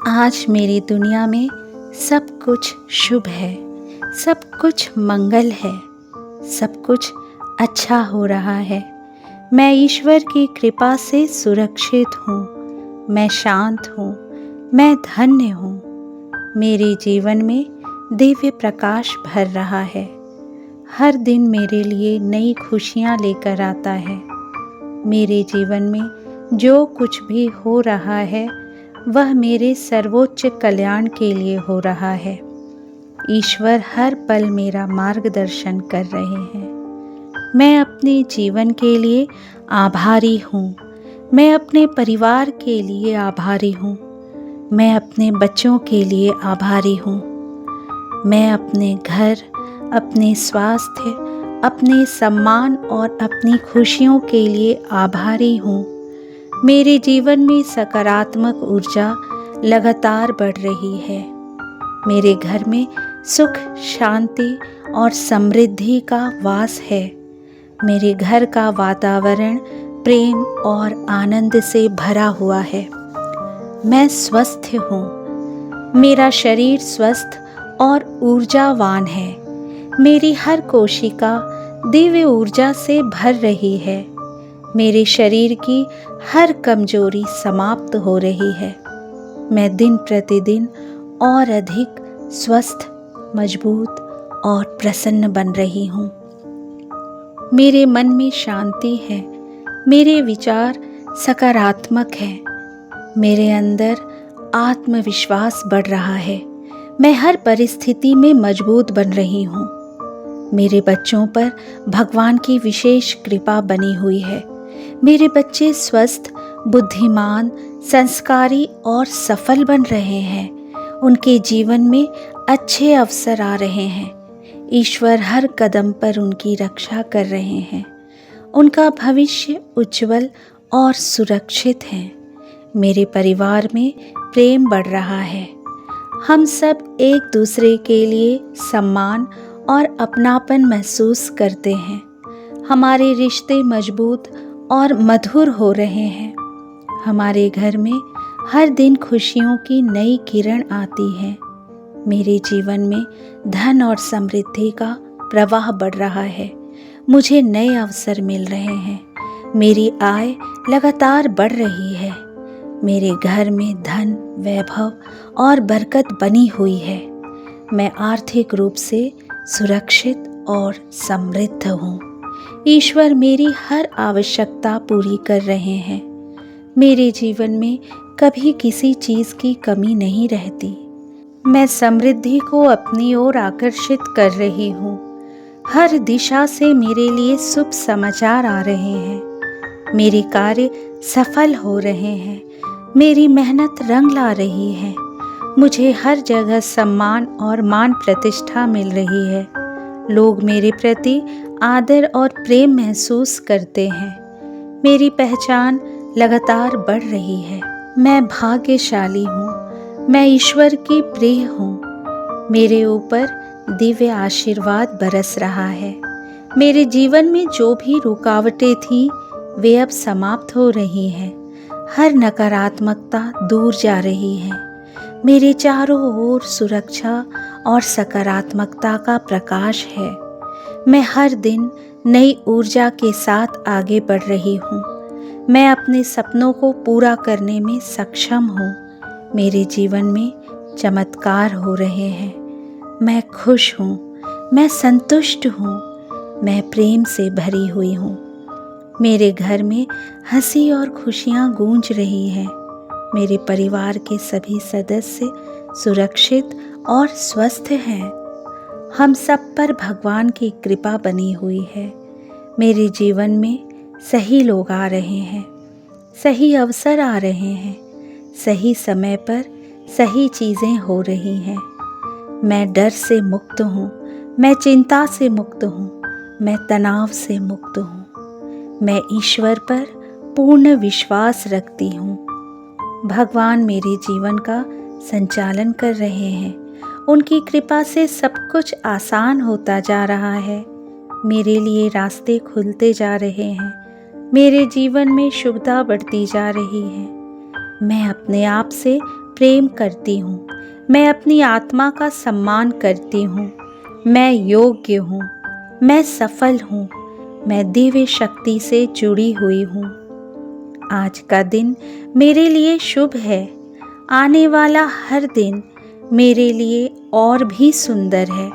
आज मेरी दुनिया में सब कुछ शुभ है, सब कुछ मंगल है, सब कुछ अच्छा हो रहा है। मैं ईश्वर की कृपा से सुरक्षित हूँ, मैं शांत हूँ, मैं धन्य हूँ। मेरे जीवन में दिव्य प्रकाश भर रहा है। हर दिन मेरे लिए नई खुशियाँ लेकर आता है। मेरे जीवन में जो कुछ भी हो रहा है वह मेरे सर्वोच्च कल्याण के लिए हो रहा है। ईश्वर हर पल मेरा मार्गदर्शन कर रहे हैं। मैं अपने जीवन के लिए आभारी हूँ। मैं अपने परिवार के लिए आभारी हूँ। मैं अपने बच्चों के लिए आभारी हूँ। मैं अपने घर, अपने स्वास्थ्य, अपने सम्मान और अपनी खुशियों के लिए आभारी हूँ। मेरे जीवन में सकारात्मक ऊर्जा लगातार बढ़ रही है। मेरे घर में सुख, शांति और समृद्धि का वास है। मेरे घर का वातावरण प्रेम और आनंद से भरा हुआ है। मैं स्वस्थ हूँ। मेरा शरीर स्वस्थ और ऊर्जावान है। मेरी हर कोशिका दिव्य ऊर्जा से भर रही है। मेरे शरीर की हर कमजोरी समाप्त हो रही है। मैं दिन प्रतिदिन और अधिक स्वस्थ, मजबूत और प्रसन्न बन रही हूँ। मेरे मन में शांति है। मेरे विचार सकारात्मक हैं। मेरे अंदर आत्मविश्वास बढ़ रहा है। मैं हर परिस्थिति में मजबूत बन रही हूँ। मेरे बच्चों पर भगवान की विशेष कृपा बनी हुई है। मेरे बच्चे स्वस्थ, बुद्धिमान, संस्कारी और सफल बन रहे हैं। उनके जीवन में अच्छे अवसर आ रहे हैं। ईश्वर हर कदम पर उनकी रक्षा कर रहे हैं। उनका भविष्य उज्जवल और सुरक्षित है। मेरे परिवार में प्रेम बढ़ रहा है। हम सब एक दूसरे के लिए सम्मान और अपनापन महसूस करते हैं। हमारे रिश्ते मजबूत और मधुर हो रहे हैं। हमारे घर में हर दिन खुशियों की नई किरण आती है। मेरे जीवन में धन और समृद्धि का प्रवाह बढ़ रहा है। मुझे नए अवसर मिल रहे हैं। मेरी आय लगातार बढ़ रही है। मेरे घर में धन, वैभव और बरकत बनी हुई है। मैं आर्थिक रूप से सुरक्षित और समृद्ध हूँ। ईश्वर मेरी हर आवश्यकता पूरी कर रहे हैं। मेरे जीवन में कभी किसी चीज़ की कमी नहीं रहती। मैं समृद्धि को अपनी ओर आकर्षित कर रही हूँ। हर दिशा से मेरे लिए शुभ समाचार आ रहे हैं। मेरे कार्य सफल हो रहे हैं। मेरी मेहनत रंग ला रही है। मुझे हर जगह सम्मान और मान प्रतिष्ठा मिल रही है। लोग मेरे प्रति आदर और प्रेम महसूस करते हैं। मेरी पहचान लगातार बढ़ रही है। मैं भाग्यशाली हूँ। मैं ईश्वर की प्रिय हूँ। मेरे ऊपर दिव्य आशीर्वाद बरस रहा है। मेरे जीवन में जो भी रुकावटें थीं, वे अब समाप्त हो रही हैं। हर नकारात्मकता दूर जा रही है। मेरे चारों ओर सुरक्षा और सकारात्मकता का प्रकाश है। मैं हर दिन नई ऊर्जा के साथ आगे बढ़ रही हूँ। मैं अपने सपनों को पूरा करने में सक्षम हूँ। मेरे जीवन में चमत्कार हो रहे हैं। मैं खुश हूँ। मैं संतुष्ट हूँ। मैं प्रेम से भरी हुई हूँ। मेरे घर में हंसी और खुशियाँ गूंज रही हैं। मेरे परिवार के सभी सदस्य सुरक्षित और स्वस्थ हैं। हम सब पर भगवान की कृपा बनी हुई है। मेरे जीवन में सही लोग आ रहे हैं। सही अवसर आ रहे हैं। सही समय पर सही चीज़ें हो रही हैं। मैं डर से मुक्त हूँ। मैं चिंता से मुक्त हूँ। मैं तनाव से मुक्त हूँ। मैं ईश्वर पर पूर्ण विश्वास रखती हूँ। भगवान मेरे जीवन का संचालन कर रहे हैं। उनकी कृपा से सब कुछ आसान होता जा रहा है। मेरे लिए रास्ते खुलते जा रहे हैं। मेरे जीवन में शुभता बढ़ती जा रही है। मैं अपने आप से प्रेम करती हूँ। मैं अपनी आत्मा का सम्मान करती हूँ। मैं योग्य हूँ। मैं सफल हूँ। मैं दिव्य शक्ति से जुड़ी हुई हूँ। आज का दिन मेरे लिए शुभ है। आने वाला हर दिन मेरे लिए और भी सुंदर है।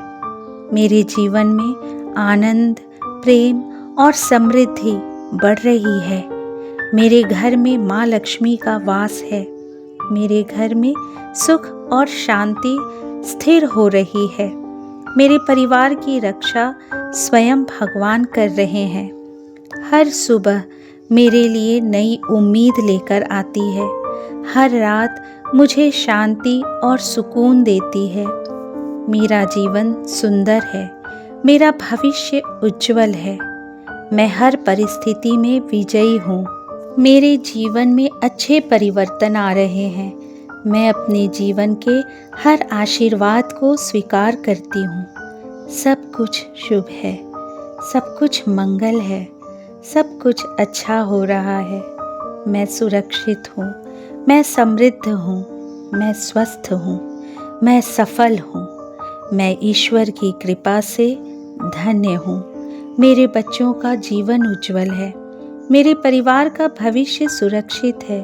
मेरे जीवन में आनंद, प्रेम और समृद्धि बढ़ रही है। मेरे घर में माँ लक्ष्मी का वास है। मेरे घर में सुख और शांति स्थिर हो रही है। मेरे परिवार की रक्षा स्वयं भगवान कर रहे हैं। हर सुबह मेरे लिए नई उम्मीद लेकर आती है। हर रात मुझे शांति और सुकून देती है। मेरा जीवन सुंदर है। मेरा भविष्य उज्जवल है। मैं हर परिस्थिति में विजयी हूँ। मेरे जीवन में अच्छे परिवर्तन आ रहे हैं। मैं अपने जीवन के हर आशीर्वाद को स्वीकार करती हूँ। सब कुछ शुभ है। सब कुछ मंगल है। सब कुछ अच्छा हो रहा है। मैं सुरक्षित हूँ। मैं समृद्ध हूँ। मैं स्वस्थ हूँ। मैं सफल हूँ। मैं ईश्वर की कृपा से धन्य हूँ। मेरे बच्चों का जीवन उज्जवल है। मेरे परिवार का भविष्य सुरक्षित है।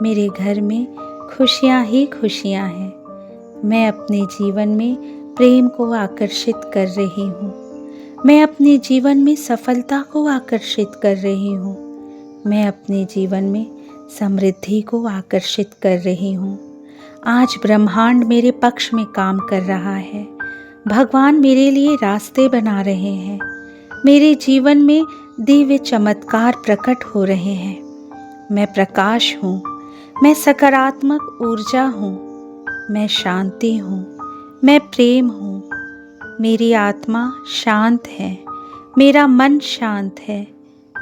मेरे घर में खुशियाँ ही खुशियाँ हैं। मैं अपने जीवन में प्रेम को आकर्षित कर रही हूँ। मैं अपने जीवन में सफलता को आकर्षित कर रही हूँ। मैं अपने जीवन में समृद्धि को आकर्षित कर रही हूँ। आज ब्रह्मांड मेरे पक्ष में काम कर रहा है। भगवान मेरे लिए रास्ते बना रहे हैं। मेरे जीवन में दिव्य चमत्कार प्रकट हो रहे हैं। मैं प्रकाश हूँ। मैं सकारात्मक ऊर्जा हूँ। मैं शांति हूँ। मैं प्रेम हूँ। मेरी आत्मा शांत है। मेरा मन शांत है।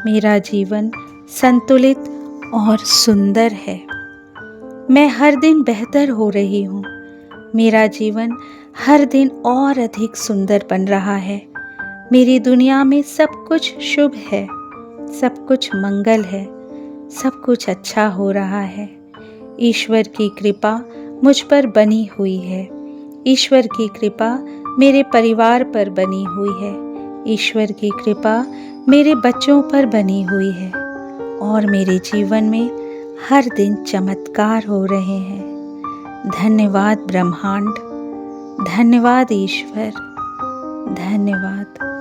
मेरा जीवन संतुलित और सुंदर है। मैं हर दिन बेहतर हो रही हूँ। मेरा जीवन हर दिन और अधिक सुंदर बन रहा है। मेरी दुनिया में सब कुछ शुभ है। सब कुछ मंगल है। सब कुछ अच्छा हो रहा है। ईश्वर की कृपा मुझ पर बनी हुई है। ईश्वर की कृपा मेरे परिवार पर बनी हुई है। ईश्वर की कृपा मेरे बच्चों पर बनी हुई है और मेरे जीवन में हर दिन चमत्कार हो रहे हैं। धन्यवाद ब्रह्मांड। धन्यवाद ईश्वर। धन्यवाद।